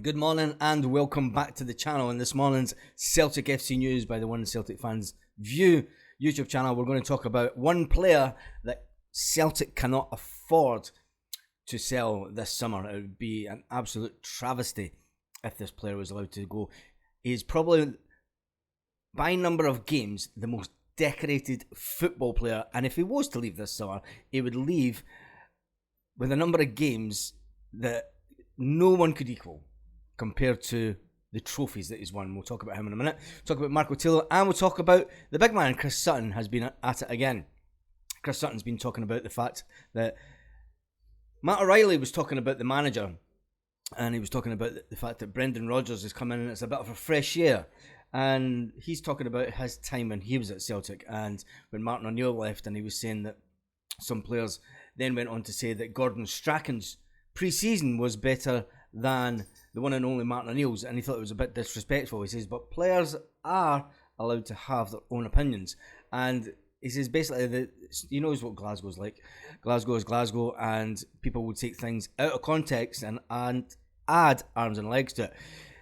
Good morning and welcome back to the channel. In this morning's Celtic FC News by the One Celtic Fans View YouTube channel, we're going to talk about one player that Celtic cannot afford to sell this summer. It would be an absolute travesty if this player was allowed to go. He's probably, by number of games, the most decorated football player, and if he was to leave this summer, he would leave with a number of games that no one could equal compared to the trophies that he's won. We'll talk about him in a minute. Talk about Marco Tillo, and we'll talk about the big man, Chris Sutton, has been at it again. Chris Sutton's been talking about the fact that Matt O'Reilly was talking about the manager, and he was talking about the fact that Brendan Rodgers has come in and it's a bit of a fresh air. And he's talking about his time when he was at Celtic and when Martin O'Neill left, and he was saying that some players then went on to say that Gordon Strachan's pre-season was better than the one and only Martin O'Neill's, and he thought it was a bit disrespectful. He says, but players are allowed to have their own opinions, and he says basically that he knows what Glasgow's like. Glasgow is Glasgow, and people will take things out of context and add arms and legs to it.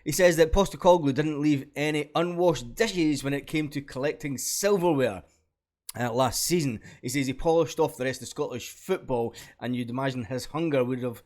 He says that Postecoglou didn't leave any unwashed dishes when it came to collecting silverware last season. He says he polished off the rest of Scottish football, and you'd imagine his hunger would have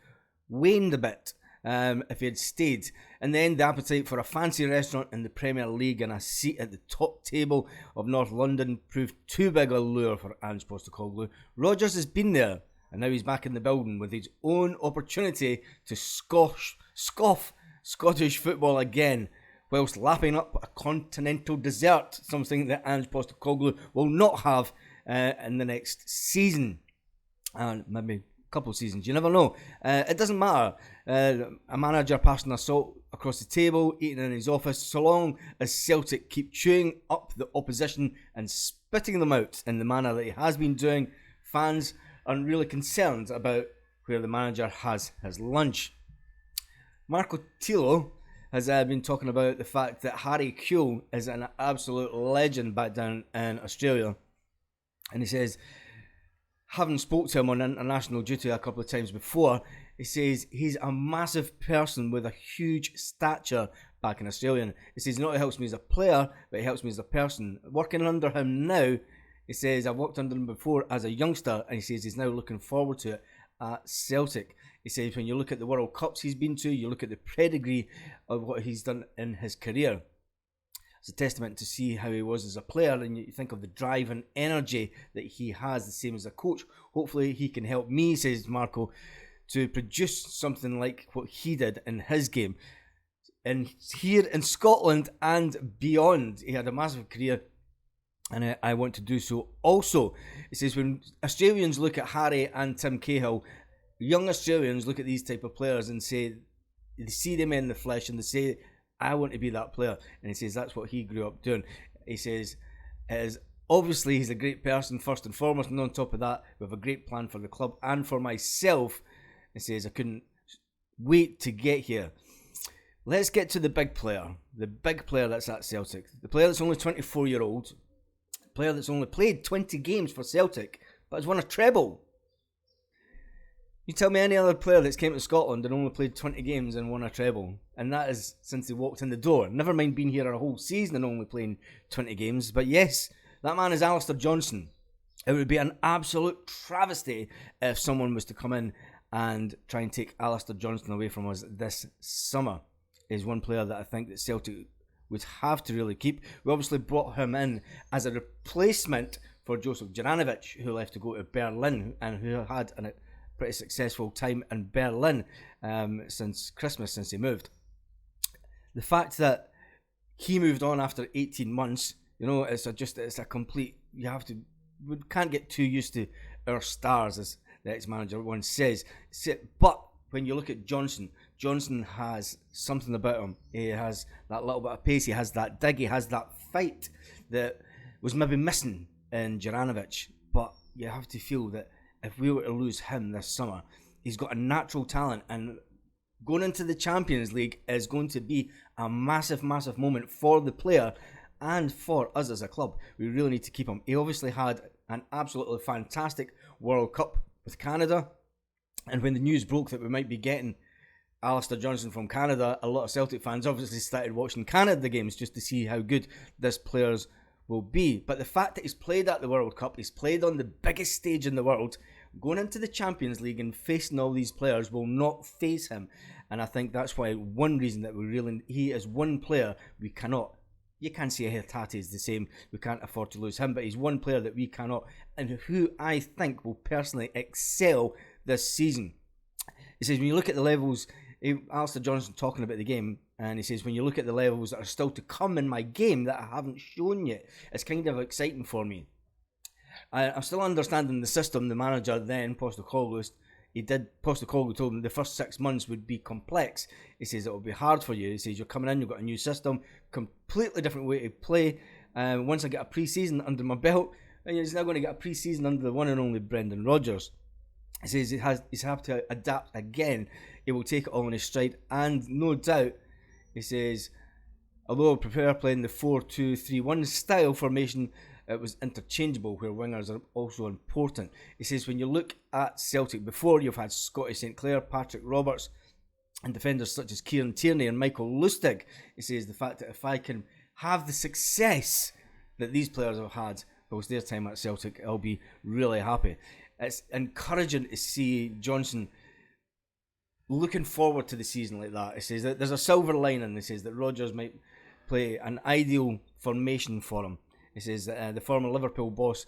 waned a bit if he had stayed. And then the appetite for a fancy restaurant in the Premier League and a seat at the top table of North London proved too big a lure for Ange Postecoglou. Rodgers has been there, and now he's back in the building with his own opportunity to scoff Scottish football again, whilst lapping up a continental dessert, something that Ange Postecoglou will not have in the next season, and maybe a couple of seasons, you never know. It doesn't matter. A manager passing assault across the table, eating in his office, so long as Celtic keep chewing up the opposition and spitting them out in the manner that he has been doing, fans aren't really concerned about where the manager has his lunch. Marco Tillo has been talking about the fact that Harry Kewell is an absolute legend back down in Australia. And he says, having spoke to him on international duty a couple of times before, he says he's a massive person with a huge stature back in Australia. He says not only helps me as a player, but he helps me as a person. Working under him now, he says, I've worked under him before as a youngster, and he says he's now looking forward to it at Celtic. He says when you look at the World Cups he's been to, you look at the pedigree of what he's done in his career. It's a testament to see how he was as a player, and you think of the drive and energy that he has, the same as a coach. Hopefully he can help me, says Marco, to produce something like what he did in his game. And here in Scotland and beyond, he had a massive career, and I want to do so also. He says when Australians look at Harry and Tim Cahill, young Australians look at these type of players and say, they see them in the flesh and they say, I want to be that player. And he says that's what he grew up doing. He says, obviously he's a great person first and foremost, and on top of that, we have a great plan for the club and for myself. He says, I couldn't wait to get here. Let's get to the big player that's at Celtic. The player that's only 24-year-old, the player that's only played 20 games for Celtic, but has won a treble. You tell me any other player that's came to Scotland and only played 20 games and won a treble, and that is since he walked in the door. Never mind being here a whole season and only playing 20 games. But yes, that man is Alistair Johnston. It would be an absolute travesty if someone was to come in and try and take Alistair Johnston away from us this summer. He's one player that I think that Celtic would have to really keep. We obviously brought him in as a replacement for Joseph Juranovic, who left to go to Berlin and who had a pretty successful time in Berlin since Christmas, since he moved. The fact that he moved on after 18 months, you know, it's a complete, we can't get too used to our stars, as the ex-manager once says. But when you look at Johnson has something about him. He has that little bit of pace, he has that dig, he has that fight that was maybe missing in Juranovic. But you have to feel that if we were to lose him this summer, he's got a natural talent, and going into the Champions League is going to be a massive, massive moment for the player and for us as a club. We really need to keep him. He obviously had an absolutely fantastic World Cup with Canada, and when the news broke that we might be getting Alistair Johnson from Canada, a lot of Celtic fans obviously started watching Canada games just to see how good this players will be. But the fact that he's played at the World Cup, he's played on the biggest stage in the world, going into the Champions League and facing all these players will not faze him. And I think that's why one reason that he is one player we cannot, you can't say Hatate is the same, we can't afford to lose him, but he's one player that we cannot, and who I think will personally excel this season. He says, when you look at the levels, Alistair Johnson talking about the game, and he says, when you look at the levels that are still to come in my game that I haven't shown yet, it's kind of exciting for me. I'm still understanding the system. The manager then, Postecoglou, told him the first 6 months would be complex. He says it will be hard for you. He says you're coming in, you've got a new system, completely different way to play. Once I get a pre-season under my belt, and he's now going to get a pre-season under the one and only Brendan Rodgers. He says he's have to adapt again. He will take it all in his stride, and no doubt, he says, although I prefer playing the 4-2-3-1 style formation, it was interchangeable where wingers are also important. He says when you look at Celtic before, you've had Scotty St Clair, Patrick Roberts, and defenders such as Kieran Tierney and Michael Lustig. He says the fact that if I can have the success that these players have had post their time at Celtic, I'll be really happy. It's encouraging to see Johnson looking forward to the season like that. He says that there's a silver lining. He says that Rodgers might play an ideal formation for him. He says that the former Liverpool boss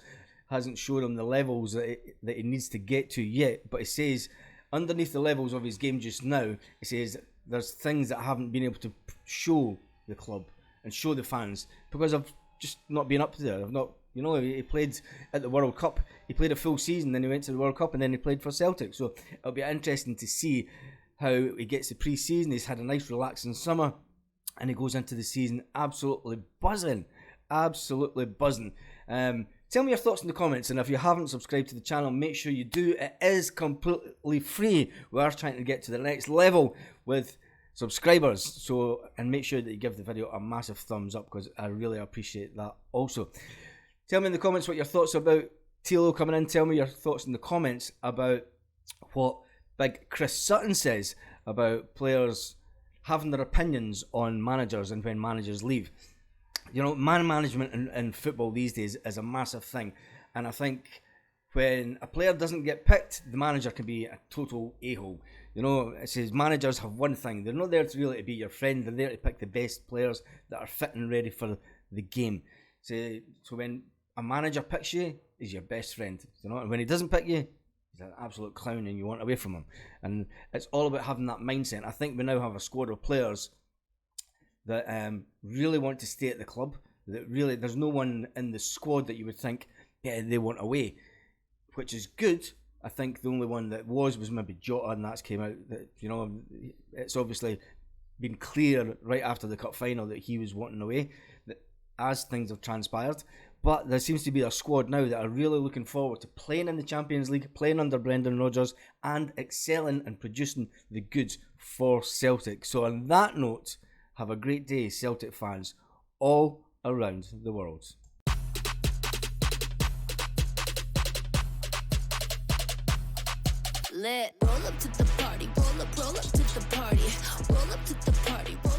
hasn't shown him the levels that he needs to get to yet, but he says underneath the levels of his game just now, he says there's things that I haven't been able to show the club and show the fans because I've just not been up to there. I've not, he played at the World Cup. He played a full season, then he went to the World Cup, and then he played for Celtic. So it'll be interesting to see how he gets the pre-season. He's had a nice relaxing summer, and he goes into the season absolutely buzzing. Absolutely buzzing. Tell me your thoughts in the comments, and if you haven't subscribed to the channel, make sure you do. It is completely free. We are trying to get to the next level with subscribers, so, and make sure that you give the video a massive thumbs up because I really appreciate that also. Tell me in the comments what your thoughts about Tilo coming in. Tell me your thoughts in the comments about what big Chris Sutton says about players having their opinions on managers and when managers leave. Man management in football these days is a massive thing, and I think when a player doesn't get picked, the manager can be a total a-hole. It says managers have one thing: they're not there to really be your friend. They're there to pick the best players that are fit and ready for the game. So when a manager picks you, he's your best friend. And when he doesn't pick you, he's an absolute clown, and you want away from him. And it's all about having that mindset. I think we now have a squad of players that really want to stay at the club. That really, there's no one in the squad that you would think, yeah, they want away, which is good. I think the only one that was maybe Jota, and that's came out that, it's obviously been clear right after the cup final that he was wanting away, that as things have transpired. But there seems to be a squad now that are really looking forward to playing in the Champions League, playing under Brendan Rodgers, and excelling and producing the goods for Celtic. So on that note, have a great day, Celtic fans all around the world. Roll up to the party, roll up to the party, roll up to the party.